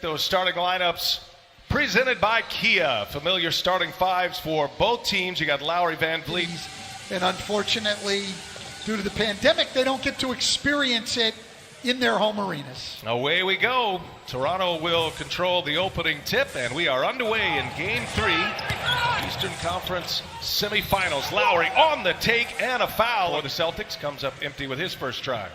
Those starting lineups presented by Kia. Familiar starting fives for both teams. You got Lowry, Van Vliet. And unfortunately, due to the pandemic, they don't get to experience it in their home arenas. Away we go. Toronto will control the opening tip, and we are underway in Game 3. Eastern Conference semifinals. Lowry on the take and a foul. For the Celtics, comes up empty with his first try.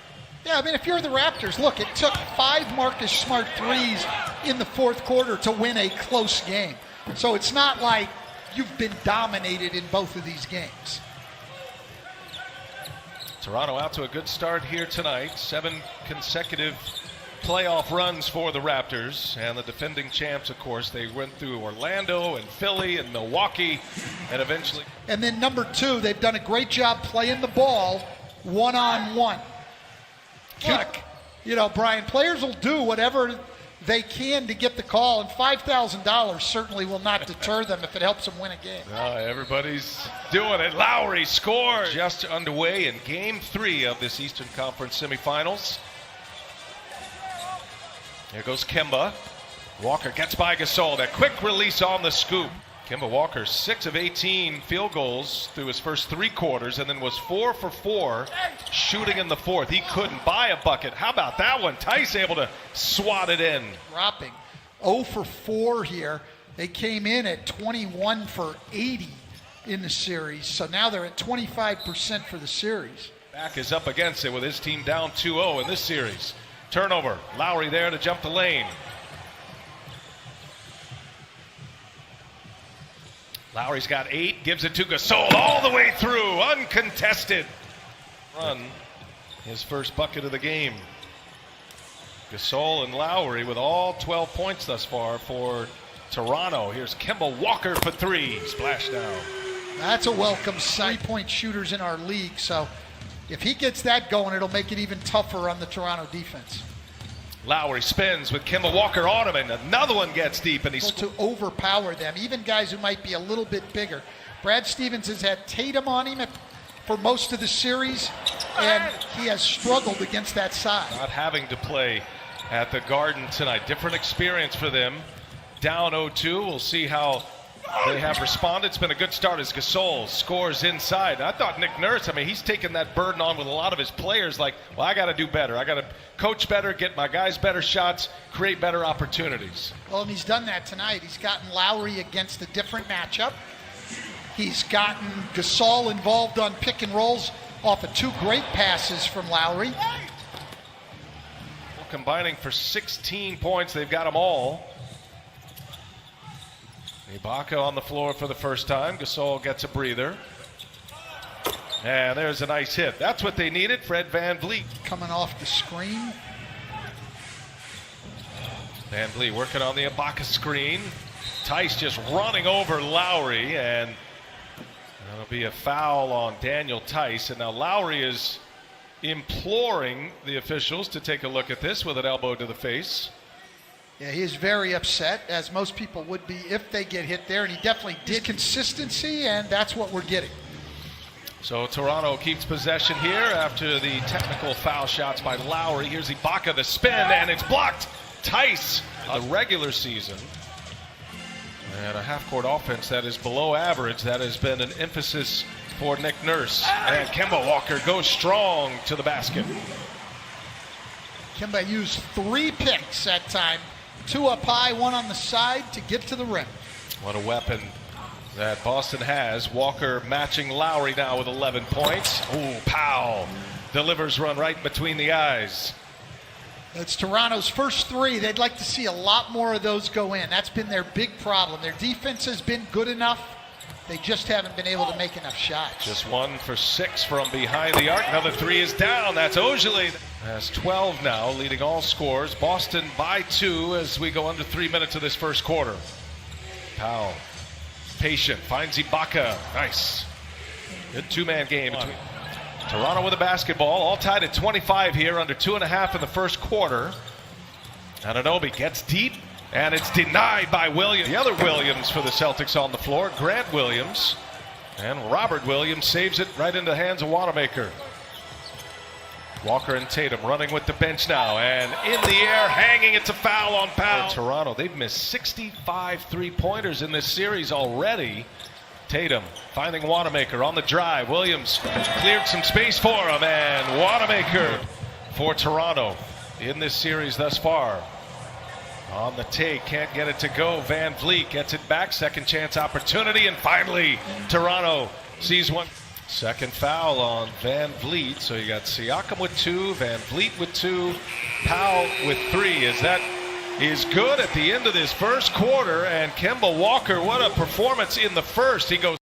Yeah, I mean, if you're the Raptors, look, it took 5 Marcus Smart threes in the fourth quarter to win a close game. So it's not like you've been dominated in both of these games. Toronto out to a good start here tonight. 7 consecutive playoff runs for the Raptors. And the defending champs, of course, they went through Orlando and Philly and Milwaukee and eventually. And then number 2, they've done a great job playing the ball one-on-one. Look, you know, Brian, players will do whatever they can to get the call, and $5,000 certainly will not deter them if it helps them win a game. Everybody's doing it. Lowry scores. Just underway in Game 3 of this Eastern Conference semifinals. There goes Kemba. Walker gets by Gasol. That quick release on the scoop. Kemba Walker, 6 of 18 field goals through his first 3 quarters, and then was 4 for 4 shooting in the fourth. He couldn't buy a bucket. How about that one? Tice able to swat it in. Dropping 0 for 4 here. They came in at 21 for 80 in the series, so now they're at 25% for the series. Back is up against it with his team down 2-0 in this series. Turnover. Lowry there to jump the lane. Lowry's got 8, gives it to Gasol all the way through, uncontested. Run, his first bucket of the game. Gasol and Lowry with all 12 points thus far for Toronto. Here's Kemba Walker for 3, splash down. That's a welcome sight. 3-point shooters in our league, so if he gets that going, it'll make it even tougher on the Toronto defense. Lowry spins with Kemba Walker on him, and another one gets deep, and he's to overpower them, even guys who might be a little bit bigger. Brad Stevens has had Tatum on him for most of the series, and he has struggled against that size. Not having to play at the Garden tonight. Different experience for them. Down 0-2. We'll see how they have responded. It's been a good start as Gasol scores inside. I thought Nick Nurse, he's taken that burden on with a lot of his players, like, well, I got to do better. I got to coach better, get my guys better shots, create better opportunities. Well, and he's done that tonight. He's gotten Lowry against a different matchup. He's gotten Gasol involved on pick and rolls off of 2 great passes from Lowry. Well, combining for 16 points, they've got them all. Ibaka on the floor for the first time. Gasol gets a breather. And there's a nice hit. That's what they needed. Fred Van Vliet. Coming off the screen. Van Vliet working on the Ibaka screen. Tice just running over Lowry, and that'll be a foul on Daniel Tice. And now Lowry is imploring the officials to take a look at this with an elbow to the face. Yeah, he is very upset, as most people would be if they get hit there, and he definitely did. Consistency, and that's what we're getting. So Toronto keeps possession here after the technical foul shots by Lowry. Here's Ibaka, the spin, and it's blocked. Tice, the regular season. And a half-court offense that is below average. That has been an emphasis for Nick Nurse. And Kemba Walker goes strong to the basket. Kemba used 3 picks that time. 2 up high, 1 on the side to get to the rim. What a weapon that Boston has. Walker matching Lowry now with 11 points. Ooh, Powell delivers run right between the eyes. That's Toronto's first 3. They'd like to see a lot more of those go in. That's been their big problem. Their defense has been good enough. They just haven't been able to make enough shots. Just 1 for 6 from behind the arc. Another 3 is down. That's Ogilvy. Has 12 now, leading all scores. Boston by 2 as we go under 3 minutes of this first quarter. Powell, patient, finds Ibaka. Nice. Good 2-man game between Toronto with the basketball. All tied at 25 here, under 2.5 in the first quarter. Anunoby gets deep, and it's denied by Williams. The other Williams for the Celtics on the floor, Grant Williams. And Robert Williams saves it right into the hands of Wanamaker. Walker and Tatum running with the bench now, and in the air, hanging. It's a foul on Powell. Toronto, they've missed 65 three-pointers in this series already. Tatum finding Wanamaker on the drive. Williams cleared some space for him, and Wanamaker for Toronto in this series thus far. On the take, can't get it to go. Van Vliet gets it back, second chance opportunity, and finally Toronto sees one. Second foul on Van Vliet, so you got Siakam with 2, Van Vliet with 2, Powell with 3. As that is good at the end of this first quarter, and Kemba Walker, what a performance in the first. He goes